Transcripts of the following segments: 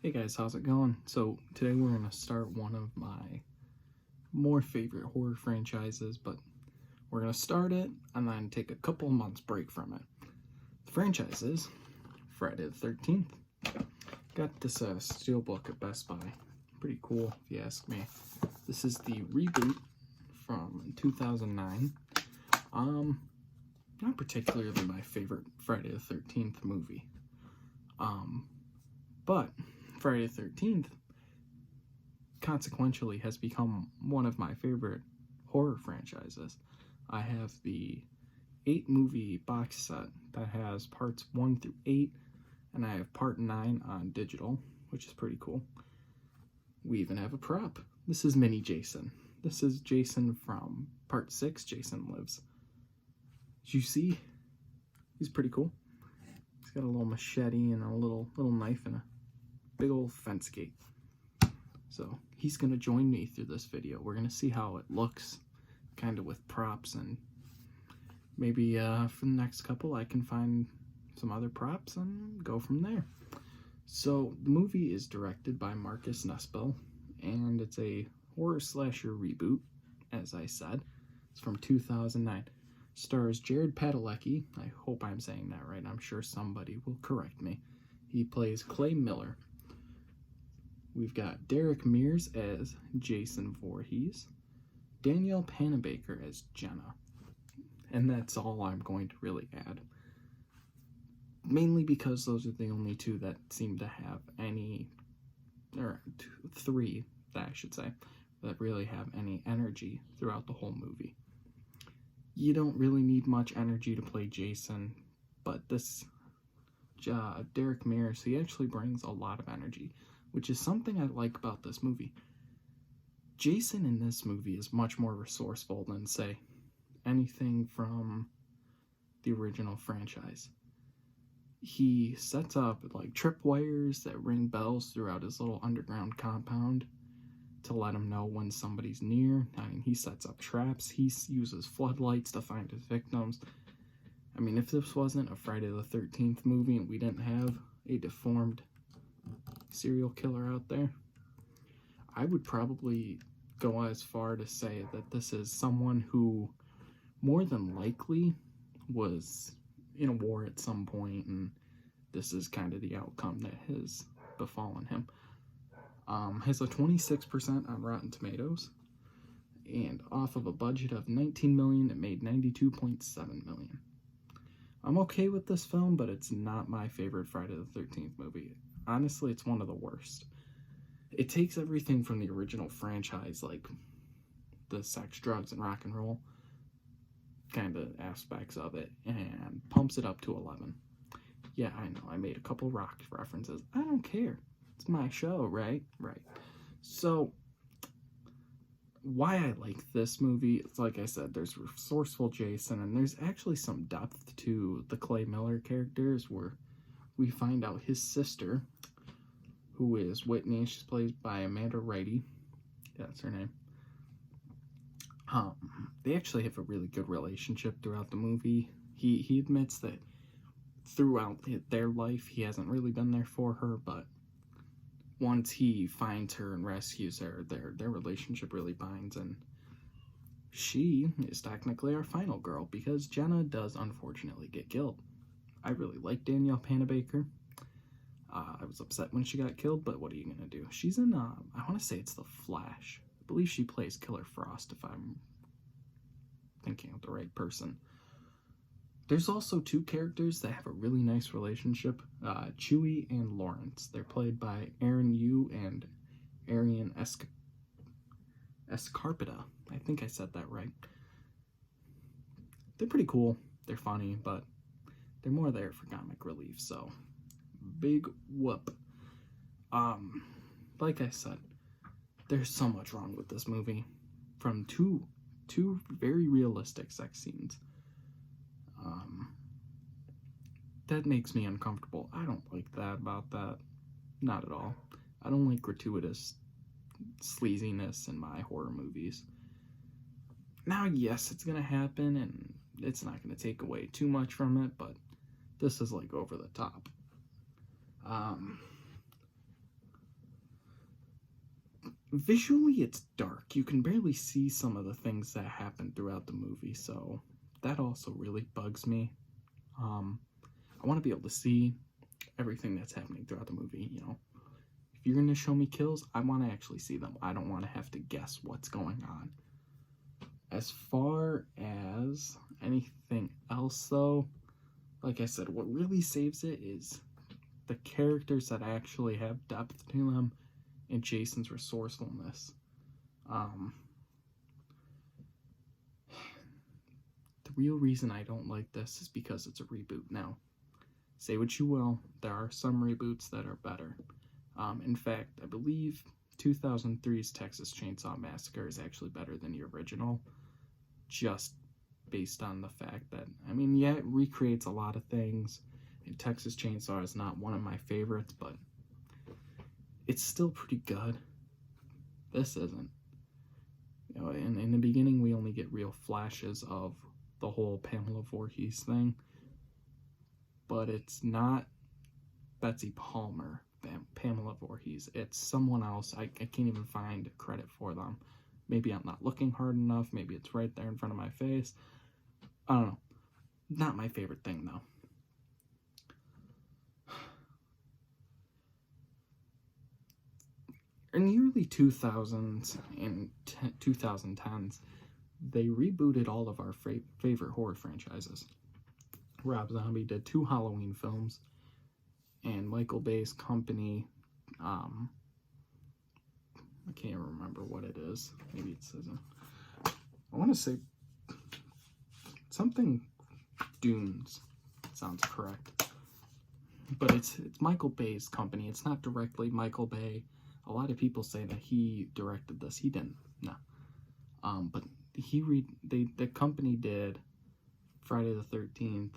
Hey guys, how's it going? So today we're going to start one of my more favorite horror franchises, but we're going to start it and then take a couple months break from it. The franchise is Friday the 13th. Got this steelbook at Best Buy. Pretty cool if you ask me. This is the reboot from 2009. Not particularly my favorite Friday the 13th movie. But Friday the 13th consequentially has become one of my favorite horror franchises. I have the 8-movie box set that has parts 1 through 8, and I have part 9 on digital, which is pretty cool. We even have a prop. This is Mini Jason. This is Jason from part 6, Jason Lives. Did you see? He's pretty cool. He's got a little machete and a little knife and a big old fence gate. So he's gonna join me through this video. We're gonna see how it looks, kind of with props, and maybe for the next couple I can find some other props and go from there. So the movie is directed by Marcus Nispel, and it's a horror slasher reboot, as I said. It's from 2009. Stars Jared Padalecki. I hope I'm saying that right. I'm sure somebody will correct me. He plays Clay Miller. We've got Derek Mears as Jason Voorhees, Danielle Panabaker as Jenna, and that's all I'm going to really add. Mainly because those are the only two that seem to have any, or three, that I should say, that really have any energy throughout the whole movie. You don't really need much energy to play Jason, but this Derek Mears, he actually brings a lot of energy, which is something I like about this movie. Jason in this movie is much more resourceful than, say, anything from the original franchise. He sets up like tripwires that ring bells throughout his little underground compound to let him know when somebody's near. I mean, he sets up traps. He uses floodlights to find his victims. I mean, if this wasn't a Friday the 13th movie and we didn't have a deformed serial killer out there, I would probably go as far to say that this is someone who more than likely was in a war at some point, and this is kind of the outcome that has befallen him. Has a 26% on Rotten Tomatoes, and off of a budget of $19 million, it made $92.7 million. I'm okay with this film, but it's not my favorite Friday the 13th movie. Honestly, it's one of the worst. It takes everything from the original franchise, like the sex, drugs, and rock and roll kind of aspects of it, and pumps it up to 11. Yeah, I know, I made a couple rock references. I don't care. It's my show, right? Right. So, why I like this movie, it's like I said, there's resourceful Jason, and there's actually some depth to the Clay Miller characters, where we find out his sister, who is Whitney, she's played by Amanda Wrighty, that's her name. They actually have a really good relationship throughout the movie. He admits that throughout their life, he hasn't really been there for her, but once he finds her and rescues her, their relationship really binds, and she is technically our final girl, because Jenna does unfortunately get killed. I really like Danielle Panabaker. I was upset when she got killed, but what are you gonna do? She's in, I want to say it's The Flash. I believe she plays Killer Frost, if I'm thinking of the right person. There's also two characters that have a really nice relationship, Chewie and Lawrence. They're played by Aaron Yu and Arian Escarpita. I think I said that right. They're pretty cool. They're funny, but they're more there for comic relief, so big whoop. Like I said, there's so much wrong with this movie. From two very realistic sex scenes. That makes me uncomfortable. I don't like that about that. Not at all. I don't like gratuitous sleaziness in my horror movies. Now, yes, it's gonna happen, and it's not gonna take away too much from it, but this is like over the top. visually it's dark. You can barely see some of the things that happen throughout the movie, so that also really bugs me. I want to be able to see everything that's happening throughout the movie, you know. If you're going to show me kills, I want to actually see them. I don't want to have to guess what's going on. As far as anything else, though, like I said, what really saves it is the characters that actually have depth to them and Jason's resourcefulness. The real reason I don't like this is because it's a reboot. Now, say what you will, there are some reboots that are better. In fact, I believe 2003's Texas Chainsaw Massacre is actually better than the original, just based on the fact that, I mean, yeah, it recreates a lot of things, and Texas Chainsaw is not one of my favorites, but it's still pretty good. This isn't. You know, in the beginning, we only get real flashes of the whole Pamela Voorhees thing, but it's not Betsy Palmer, Pamela Voorhees. It's someone else. I can't even find credit for them. Maybe I'm not looking hard enough. Maybe it's right there in front of my face. I don't know. Not my favorite thing, though. In the early 2000s and 2010s, they rebooted all of our favorite horror franchises. Rob Zombie did 2 Halloween films, and Michael Bay's company, I can't remember what it is. Maybe it says it. I want to say something Dunes sounds correct. But it's Michael Bay's company. It's not directly Michael Bay. A lot of people say that he directed this. He didn't. No. But the company did Friday the 13th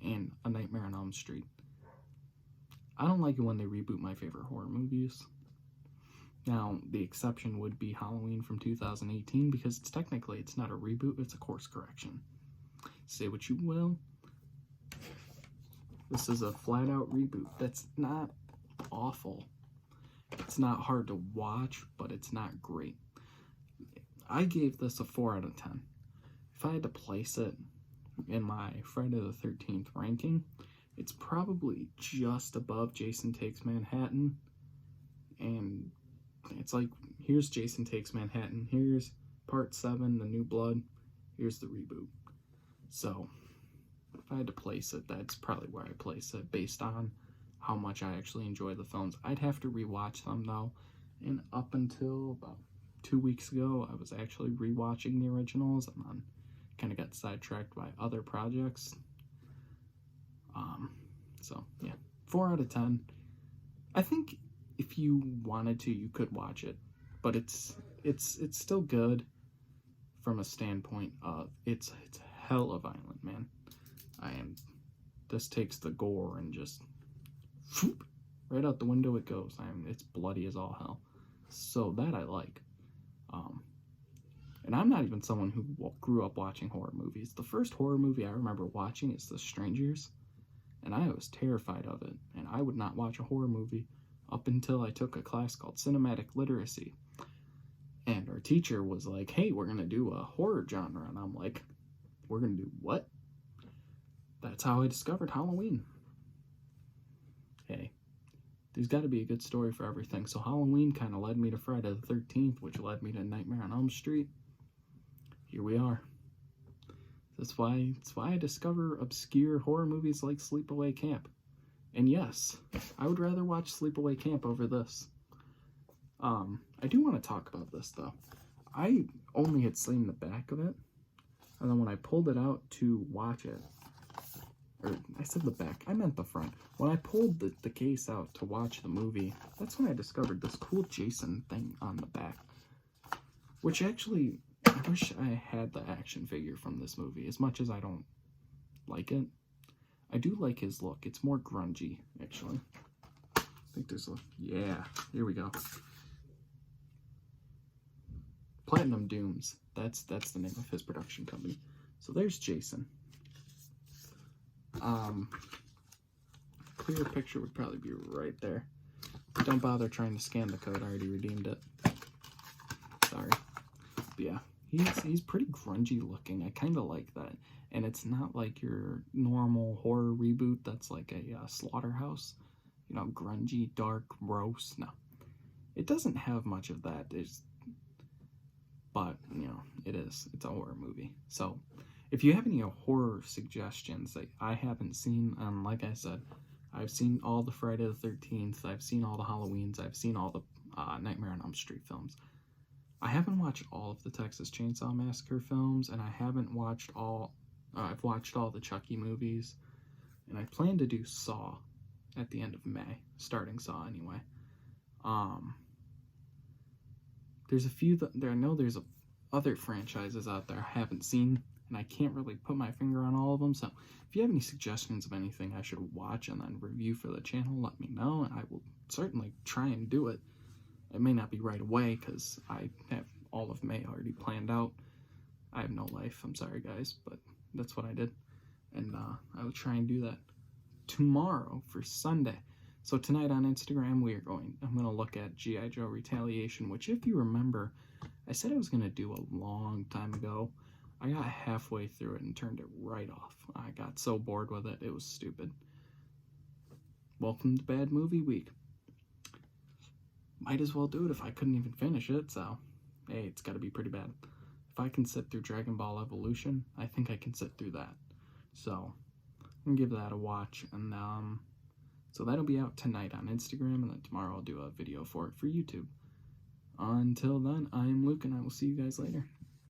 and A Nightmare on Elm Street. I don't like it when they reboot my favorite horror movies. Now, the exception would be Halloween from 2018 because it's not a reboot, it's a course correction. Say what you will. This is a flat-out reboot. That's not awful. It's not hard to watch, but it's not great. I gave this a 4 out of 10. If I had to place it in my Friday the 13th ranking, it's probably just above Jason Takes Manhattan. And it's like, here's Jason Takes Manhattan, here's Part 7, The New Blood, here's the reboot. So, if I had to place it, that's probably where I place it, based on how much I actually enjoy the films. I'd have to rewatch them, though, and up until about 2 weeks ago, I was actually rewatching the originals, and then kind of got sidetracked by other projects. So, yeah, 4 out of 10. I think if you wanted to, you could watch it, but it's still good from a standpoint of it's hella violent, man. This takes the gore and just whoop, right out the window it goes. It's bloody as all hell. So that I like. And I'm not even someone who grew up watching horror movies. The first horror movie I remember watching is The Strangers, and I was terrified of it. And I would not watch a horror movie up until I took a class called Cinematic Literacy. And our teacher was like, hey, we're going to do a horror genre. And I'm like, we're going to do what? That's how I discovered Halloween. Hey, there's got to be a good story for everything. So Halloween kind of led me to Friday the 13th, which led me to Nightmare on Elm Street. Here we are. That's why I discover obscure horror movies like Sleepaway Camp. And yes, I would rather watch Sleepaway Camp over this. I do want to talk about this, though. I only had seen the back of it, and then when I pulled it out to watch it, or I said the back, I meant the front. When I pulled the case out to watch the movie, that's when I discovered this cool Jason thing on the back. Which actually, I wish I had the action figure from this movie, as much as I don't like it. I do like his look. It's more grungy, actually. I think there's a... Yeah, here we go. Platinum Dunes. That's the name of his production company. So there's Jason. Clear picture would probably be right there. Don't bother trying to scan the code. I already redeemed it. Sorry. But yeah, he's pretty grungy looking. I kind of like that. And it's not like your normal horror reboot that's like a slaughterhouse. You know, grungy, dark, gross. No. It doesn't have much of that. But, you know, it is. It's a horror movie. So, if you have any horror suggestions that I haven't seen, like I said, I've seen all the Friday the 13th, I've seen all the Halloweens, I've seen all the Nightmare on Elm Street films. I haven't watched all of the Texas Chainsaw Massacre films, and I haven't watched I've watched all the Chucky movies, and I plan to do Saw at the end of May, starting Saw anyway. There's a few I know there's other franchises out there I haven't seen, and I can't really put my finger on all of them, so if you have any suggestions of anything I should watch and then review for the channel, let me know, and I will certainly try and do it. It may not be right away, because I have all of May already planned out. I have no life, I'm sorry guys, but that's what I did, and I will try and do that tomorrow for Sunday. So tonight on Instagram, I'm going to look at G.I. Joe Retaliation, which if you remember, I said I was going to do a long time ago. I got halfway through it and turned it right off. I got so bored with it, it was stupid. Welcome to Bad Movie Week. Might as well do it if I couldn't even finish it, so hey, it's got to be pretty bad. If I can sit through Dragon Ball Evolution, I think I can sit through that. So, I'm going to give that a watch, and so that'll be out tonight on Instagram, and then tomorrow I'll do a video for it for YouTube. Until then, I am Luke, and I will see you guys later.